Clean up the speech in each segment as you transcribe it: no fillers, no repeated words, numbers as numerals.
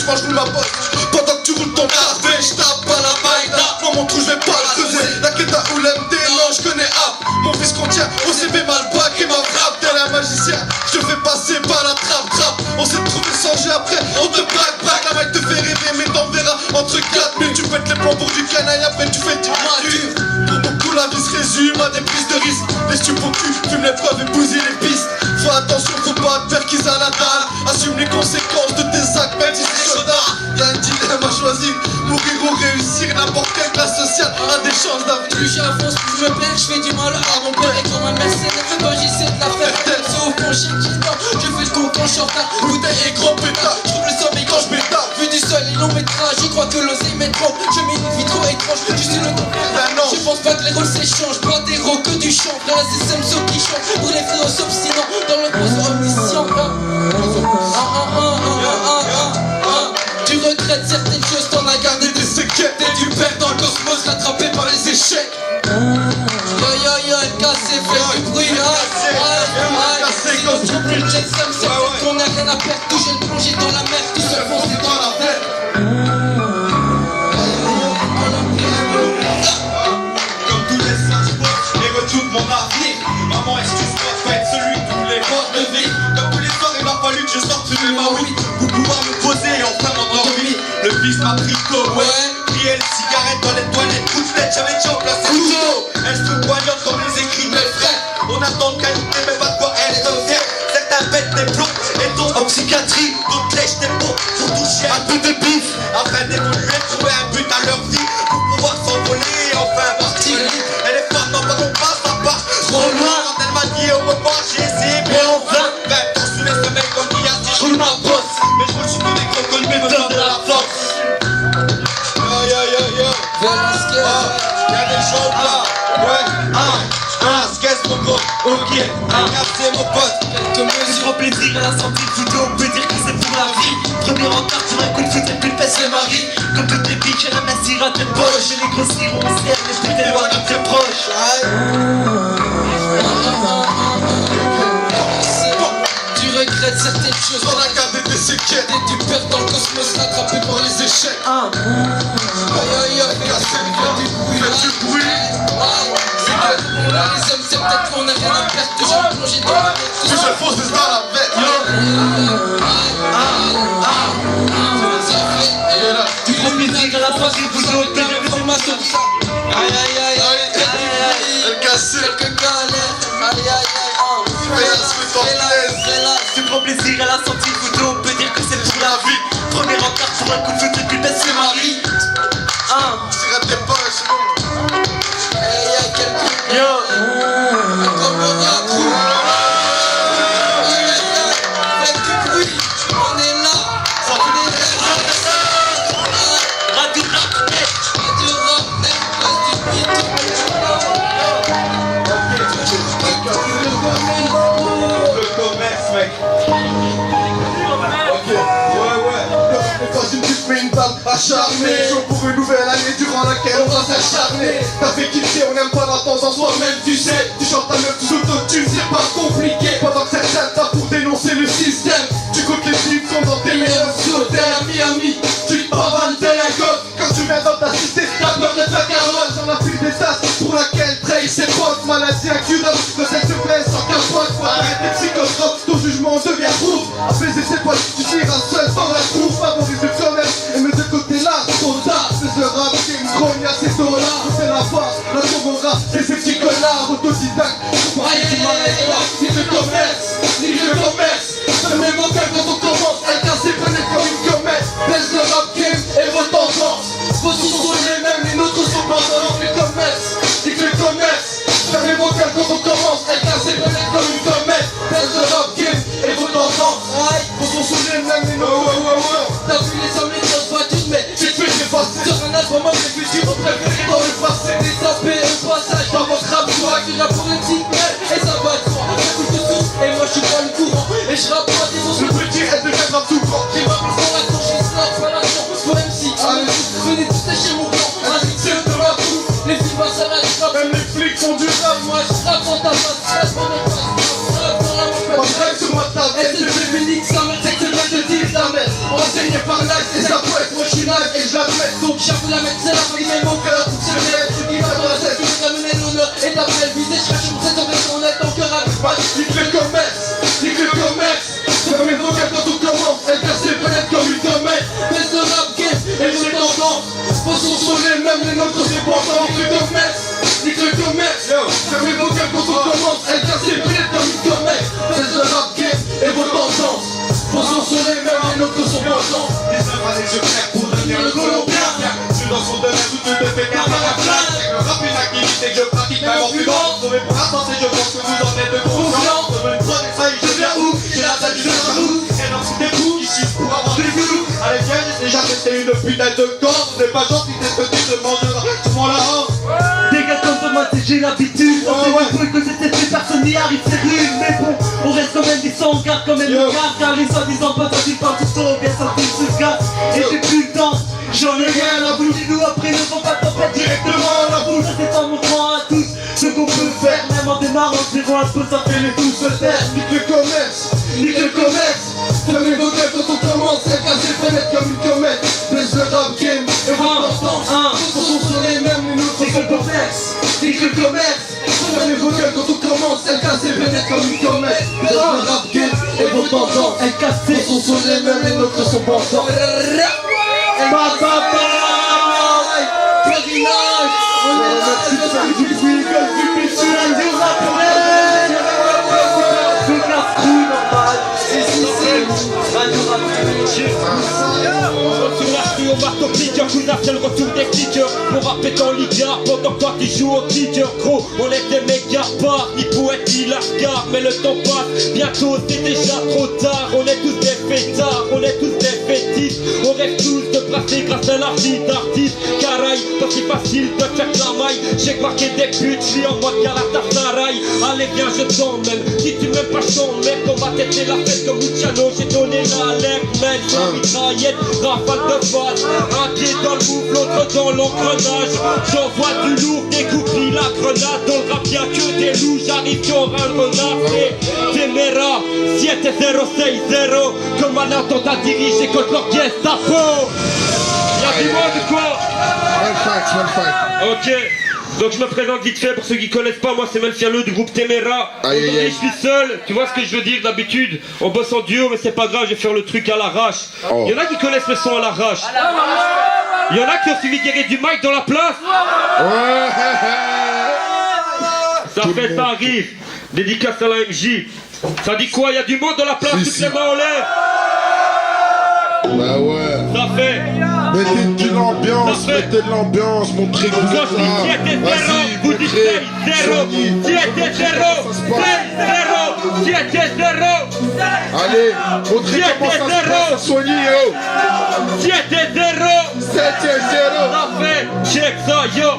touche, moi je roule ma bosse. Pendant que tu roules ton café, je tape à la baïda. Moi mon trou je vais pas la creuser. La quête ou l'MD, non je connais app. Mon fils contient au CV mal bac et ma frappe. T'es un magicien, je te fais passer par la trappe. On s'est trouvé sans jeu après, on te braque. La mec te fait rêver mais t'en verras entre 4 minutes. Tu pètes les plans pour du canaille, après tu fais du mature. Pour beaucoup la vie se résume à des prises de risque. Laisse tu pour cul, fume les preuves et bousille les pistes. Fais attention, faut pas te faire qu'ils à la dalle. Assume les conséquences de tes actes, même si c'est chaudard. Y'a un dilemme à choisir, mourir ou réussir. N'importe quelle classe sociale a des chances d'avenir. Plus j'avance, plus je me perds, je fais du mal à mon père. Et comme un mercenaire, quand j'essaie de la faire tête. Sauf mon chien qui dort, je fais le con quand je suis en retard. Bouteille et gros pétard, je trouve le sommeil quand je m'étale. Vu du sol et long métrage, je crois que l'oseille m'étrange. Je mets une vie trop étrange, je suis le temps. Je pense pas que les rôles s'échangent, pas des rôles que du chant. Dans la système sauf qui chante, pour les frérots s'obstinant. Dans le pose omniscient. Tu regrettes certaines choses, t'en as gardé des séquelles. T'es du père dans le cosmos, rattrapé par les échecs. Yo, LKC fait du bruit. Si on trouve le jet sam, c'est peut-être qu'on a rien à perdre. Tout jeune plongé dans la mer, tout seul foncé dans la terre. Comme tous les sages, et retourne mon avenir. Maman, excuse-moi, faites celui de tous les modes de vie. Comme tous les soirs, il m'a fallu que je sorte de ma oui. Pour pouvoir me poser et enfin m'endormir. Le fils m'a pris comme crier les cigarettes dans les toilettes. Coup de tête, j'avais déjà placé couteau. Elle se poignante comme les écrits de mes frères. On attend de qualité, mais pas de quoi elle se fière. Certains bêtes des plombs et tombent en psychiatrie. D'autres lèchent des pots pour toucher un peu de bif. Afin d'évoluer, trouver un but à leur vie. Pour pouvoir s'envoler et enfin partir. Elle est forte, non pas qu'on passe, ça part trop loin. Quand elle m'a dit au revoir, j'ai essayé, mais en vain. 20 ans sous les sommeils comme hier, si je roule ma bosse. Mais je roule sur tous les crocodiles, mais me donne de la force. Yo. Y'a des choses là. Ouais, qu'est-ce mon pote? Ok, c'est mon pote. Quelques Je mesures. prends plaisir à la santé de photo, on peut dire que c'est pour la vie. Premier encart sur un coup de foot et plus pèse le mari. Comme toutes les filles, j'ai la massire à tes poches. Et les grossir, on serre, les plus éloignés très proches. Tu regrettes certaines choses, On a gardé des séquelles. et tu perds dans le cosmos, rattrapé par les échecs. Fais du bruit. Les hommes, c'est peut-être qu'on a rien à perdre. Toujours plongé dans la mer. Tout je fonce dans la Tu prends plaisir à la santé de photo, on peut dire que c'est ma sauce. Elle casse. Quelques galères. Tu prends plaisir à la santé de photo, on peut dire que c'est pour la vie. Premier encart sur un coup de foot et plus pèse le mari. Tire à tes poches. Comme le raccou. Faites du bruit. On est là. Radio Rap, Radio Rap, place du beat. Le commerce, mec. Ok, ouais. Quand une petite mets une balle acharnée. Chaud pour une nouvelle année durant laquelle on va s'acharner. T'as fait kiffer, on n'aime pas la tendance en soi-même, tu sais. Tu chantes ta meuf sous l'autotune, c'est pas compliqué. Pendant que certains tapent pour dénoncer le système. Tu comptes les filles sont dans tes meilleurs sautés à Miami. Tu te pavanes tel un gosse. Quand tu viens dans ta cité, t'as peur de ta carotte. J'en ai pris des tasses pour laquelle trahit ses potes. Maladie incurable, le sexe se blesse sans capote. Faut arrêter psychotrope, ton jugement devient fou. Apaiser ses poils, tu tires un seul sans la troupe. Favorise le commerce et mets de côté là, trop tard. C'est le rap, c'est une grogne à ces dollars. C'est la force, la tomora, et ces petits connards autodidactes. Ni le commerce, c'est le même vocal quand on commence. Elle casse ses planètes comme une comète. Baisse le rap game et vos tendances. Vos sons sont les mêmes, les nôtres sont pas dans le commerce. Ni le commerce, c'est le même vocal quand on commence. Elle casse ses planètes comme une comète. Baisse le rap game et vos tendances. Vos sons sont les mêmes, les nôtres. T'as vu les hommes, les choses pas toutes, mais Tu te fais effacer. sur un album, moi j'ai vu du mon préféré dans le passé. Des AP au passage dans votre rap, toi qui rappe pour le single. Et ça va de soi, j'écoute de tout, et moi je suis pas le courant. Et je rappe pas des mots. Le petit est de faire un tout grand. J'ai ma place dans la cour, j'ai snap, pas la chance. Pour MC, venez tous chez mon clan. Addiction de ma boue, les filles passent à la trappe. Même les flics font du rap. Moi je rappe dans ta face, je reste dans mes faces. Je rappe dans la Moi je rêve sur ma table. et c'est le féminine, ça me texte, c'est pas de dire, ça m'aide. Renseignez pas. par live et ça peut être moi je suis live et je l'admets. Donc j'avoue la mettre, c'est la fin, mais mon cœur c'est le net. Il va dans la tête, il va mener l'honneur et ta belle vie. Je cherche une saison de ton net, ton cœur avec pas. Nique le commerce, nique le commerce. Fermez vos gueules quand tout commence. Elle casse les fenêtres comme une domaine. Mais ce rap game Et j'ai tendance, vos sons sont les mêmes, les nôtres c'est pourtant. Nique le commerce, nique le commerce. Fermez vos gueules quand tout commence. Elle casse les fenêtres comme une domaine. C'est ce rap game et vos tendances. Vos sons sont les mêmes, les nôtres sont pourtant. Les œuvres à les yeux clairs pour devenir le colombien. Je suis dans son domaine où tu te fais perdre la place. Le rap une activité que je pratique même en fumant. Sauvé pour avancer, je pense que vous en êtes de conscients. Je me sonne et ça y est, je viens où? J'ai la tête du jaloux. Elle en fout des coups, ici pour avoir des vues. Allez viens, j'ai déjà testé une punaise de corps. Ce n'est pas gentil, c'est ce que tu te mangeras. Tout le monde la rend. Des gars comme moi, j'ai l'habitude. On fait des trucs que c'était fait, personne n'y arrive, c'est rude. Mais bon, on reste quand même des sons, on garde quand même le garde. Car les soi-disant pas quand ils parlent tout le temps, bien sorti ce gars. Et j'ai plus le temps, j'en ai rien à foutre. Dis-nous après, ne faut pas tempête directement à la bouche. C'est en montrant à tous ce qu'on peut faire. Même en démarrant, zéro à tout, ça fait les tous se taire. Nique le commerce, nique le commerce. Fermez vos gueules quand on commence. Elle casse les fenêtres comme une comète. Baisse le rap game et vos tendances. Vos sons sont les mêmes, les nôtres Nique le commerce, nique le commerce. Fermez vos gueules quand on commence. Elle casse les fenêtres comme une comète. Baisse le rap game et vos tendances. elle casse Vos sons sont les mêmes, les nôtres sont portants. Very nice. Merci de faire du bruit comme du bichu. Au marteau piqueur, Kouna c'est le retour des kickers. Mon rap est en ligard pendant que toi tu joues au kicker. Gros, on est des méga pas, ni poète ni lascar. Mais le temps passe, bientôt c'est déjà trop tard. On est tous des fêtards, on est tous des fétiches. On rêve tous de brasser grâce à l'artiste d'artiste. Caraï, pas si facile de faire la maille. J'ai marqué des buts, j'suis en mode Galatasaray. Allez viens je t'emmène, si tu m'aimes pas j'en mets. Dans ma tête c'est la fête comme Luciano. J'ai donné l'alerte, mais sans mitraillette, rafale de face. Un pied dans le bouffe, l'autre dans l'engrenage. J'envoie du lourd, découpille la grenade. Dans le rap y'a que des loups, j'arrive sur un renard. Et Téméra, 7060. Comme un attentat dirigé contre l'orchestre Tapo. Y'a du monde ou quoi? Ok, donc je me présente vite fait pour ceux qui connaissent pas, moi c'est Melfiano du groupe Téméra. Aujourd'hui je suis seul, tu vois ce que je veux dire d'habitude. On bosse en duo mais c'est pas grave, je vais faire le truc à l'arrache. Il y en a qui connaissent le son à l'arrache. Il y en a qui ont suivi guérir du mic dans la place. Ça fait, ça arrive. Dédicace à la MJ. Ça dit quoi? Il y a du monde dans la place, toutes les mains en l'air. Bah ouais. Ça fait. Mettez de l'ambiance, mettez de l'ambiance, montrez que vous Quand êtes je dis là. 7 et 0, Vas-y, vous dites 6-0, 7 et 0, 6-0, 7 et 0. Allez, montrez comment ça se passe à Soigny, yo. 7 et 0. 7 et 0. Ça fait, check ça, yo.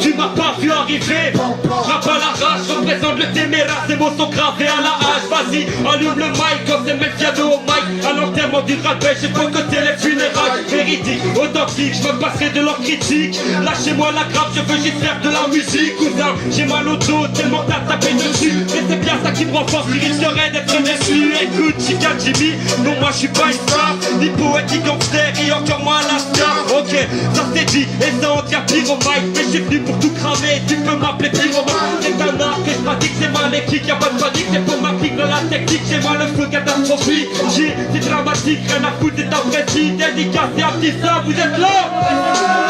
Tu m'as pas vu arriver. Frappe à l'arrache, représente le Téméra. Ces mots sont gravés à la hache. Vas-y, allume le mic, quand c'est Melfiano au mic. À l'enterrement du rappel, j'ai pas côté les funérailles. Véridique, authentique, je me passerai de leur critique. Lâchez-moi la grappe, je veux juste faire de la musique. Cousin, j'ai mal au dos, tellement t'as tapé dessus. Mais c'est bien ça qui me renforce, qui risquerait d'être déçu. Écoute, Chica Jimmy, non moi je suis pas une star. Ni poète, ni gangster, et encore moins la star. Ok, ça c'est dit, et ça on tient pire au mic. Mais je suis venu pour tout cramer, tu peux m'appeler pyromane. C'est un art que je pratique, c'est maléfique, y'a pas de panique. C'est pour ma clique de la technique, j'ai moi le feu catastrophique. C'est dramatique, rien à foutre, c'est ta vraie vie. Dédicacé à petit ça, vous êtes là.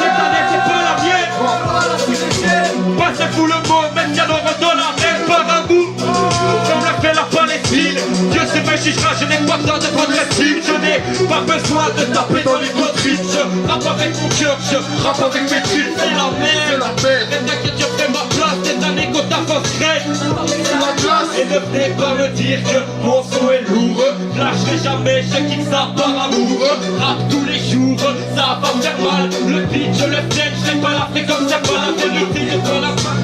Cette année c'est pas la mienne. Passez-vous le mot, même si on redonne la même par amour. On a fait la Palestine. Dieu sait me jugera, je n'ai pas besoin de votre estime. Je n'ai pas besoin de taper dans les cotrices. Je rappe avec mon cœur, je rappe avec mes tripes. C'est la merde. Et t'inquiète, je ferai ma place. Cette année qu'on t'avancerait. Et ne venez pas me dire que mon son est lourd. Je lâcherai jamais, je kiffe ça par amour. Rap tous les jours, ça va me faire mal. Le beat, je le tiens, je n'ai pas la fréquence, c'est pas la vérité, je prends la main.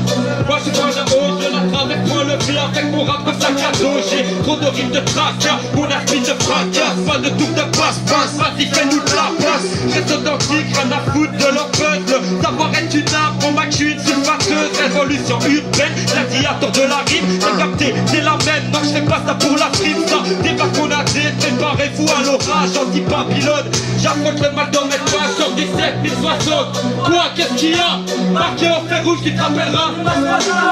Moi je prends le haut, je l'attrape avec moi le vie avec mon rap comme sac à dos. J'ai trop de rimes de tracas, mon aspect de fracasse. Pas de tour de passe-passe, vas-y fais-nous de la place. Reste authentique, rien à foutre de leur puzzle. Savoir être une arme, mon mac, je suis une sulfateuse. Révolution urbaine, gladiateur de la rime. J'ai capté, c'est la même, non je fais pas ça pour la prime. Ça, débat qu'on a dit, préparez-vous à l'orage, anti-Babylone. J'affronte le mal dans mes pages, sur 17 060. Quoi, qu'est-ce qu'il y a? Marqué au fer rouge qui te rappellera.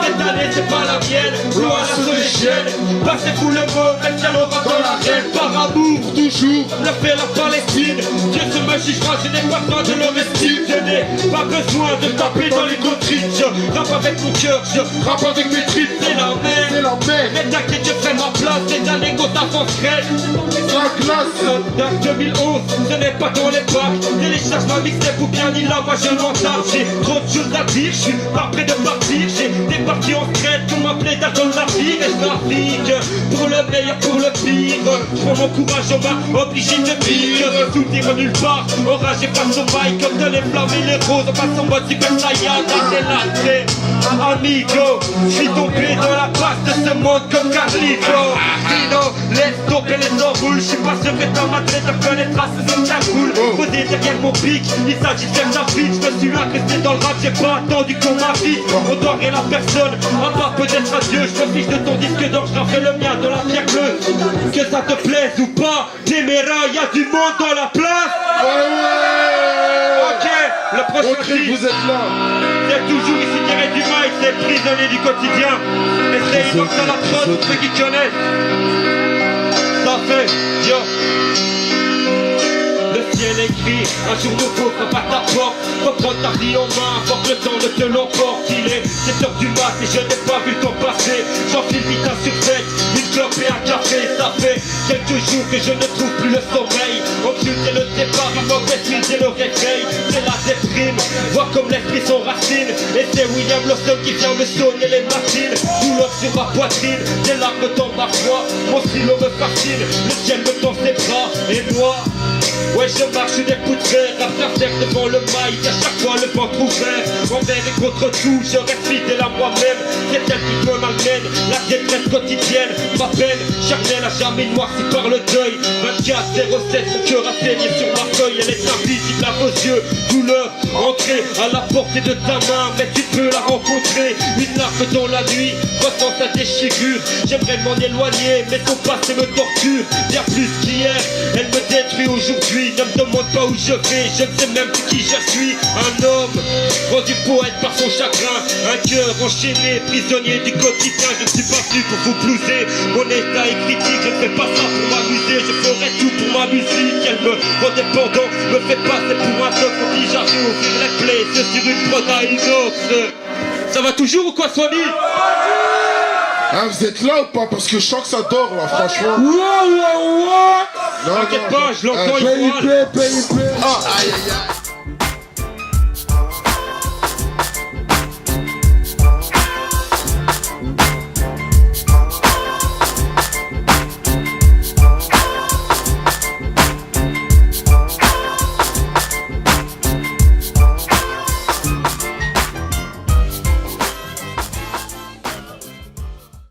Cette année c'est pas la mienne, l'eau à la seule échelle. Passez-vous le mot, même si elle aura dans la reine. Par amour, toujours, le fait la Palestine. Dieu se me jugera, je n'ai pas besoin de leur estime. Je n'ai pas besoin de taper dans les gotrites. Je rappe avec mon cœur, je rappe avec mes tripes. C'est la merde, C'est la merde. mais t'inquiète, je ferai ma place. C'est un égo t'avancerai. La classe. 2011, ce n'est pas dans les packs. Télécharge ma mixtape ou bien ni là, moi je m'entame. J'ai trop de choses à dire, je suis pas prêt de partir. J'ai des parties en traite, qu'on m'appelait d'argent de la vie. Et je navigue pour le meilleur, pour le pire. Je prends mon courage, on m'a obligé de vivre. Je soutenir nulle part, orage et passe au mic. Comme de les flammes et les roses, on passe en mode Super Saiyan. C'est l'attrait, amigo. Je suis tombé dans la passe de ce monde comme Carlito. Dino, laisse tomber les enroules. Je suis pas sûr que dans ma tête, je connaîtra ce que ça coule. Posé derrière mon pic, il s'agit de faire la vie. Je me suis agressé dans le rap, j'ai pas attendu qu'on m'invite. On doit rien à personne, à part peut-être à Dieu. Je me fiche de ton disque d'or, je refais le mien dans la pierre bleue. Que ça te plaise ou pas, Téméra, y'a du monde dans la place. Ok, le prochain On crie que titre, vous êtes là. c'est toujours ici tiré du mic, c'est prisonnier du quotidien. Essayez donc ça la prod, ceux qui connaissent. Ça fait, yo. Le ciel est gris, un jour nouveau frappe à ta porte. Faut prendre ta vie en main, faut que le temps ne te l'emporte. Il est 7h du mat et je n'ai pas vu le temps passer. J'enfile vite un survêt, une clope et un café. Ça fait quelques jours que je ne trouve plus le sommeil. Occulter le départ, une mauvaise mine, c'est le réveil. C'est la déprime, vois comme l'esprit s'enracine. Et c'est William Lawson qui vient me sonner les machines. Douleur sur ma poitrine, des larmes dans ma voix. Mon stylo me fascine, le ciel me tend ses bras. Et moi, ouais je marche des poutres, rap terre devant le mic, à chaque fois le ventre ouvert. Envers et contre tout, je reste fidèle à moi-même. C'est elle qui me malmène, la détresse quotidienne. Ma peine charnelle a jamais noirci par le deuil. 24-07, mon cœur a saigné sur ma feuille. Elle est invisible à vos yeux, douleur entrée à la portée de ta main. Mais tu peux la rencontrer, une larme dans la nuit, ressent sa déchirure. J'aimerais m'en éloigner, mais son passé me torture. Bien plus qu'hier, elle me détruit aujourd'hui. Ne me demande pas où je vais, je ne sais même plus qui je suis. Un homme, rendu poète par son chagrin. Un cœur enchaîné, prisonnier du quotidien. Je ne suis pas venu pour vous blouser, mon état est critique. Je ne fais pas ça pour m'amuser, je ferai tout pour ma musique. Elle me rend dépendant, me fait passer pour un homme. On dit j'arrive à ouvrir les plaies, c'est sur une prod à une autre. Ça va toujours ou quoi, Sony? Hein, vous êtes là ou pas? Parce que je sens que ça dort là, franchement. Non, T'inquiète pas, je l'entends, il PIP. Aïe aïe aïe.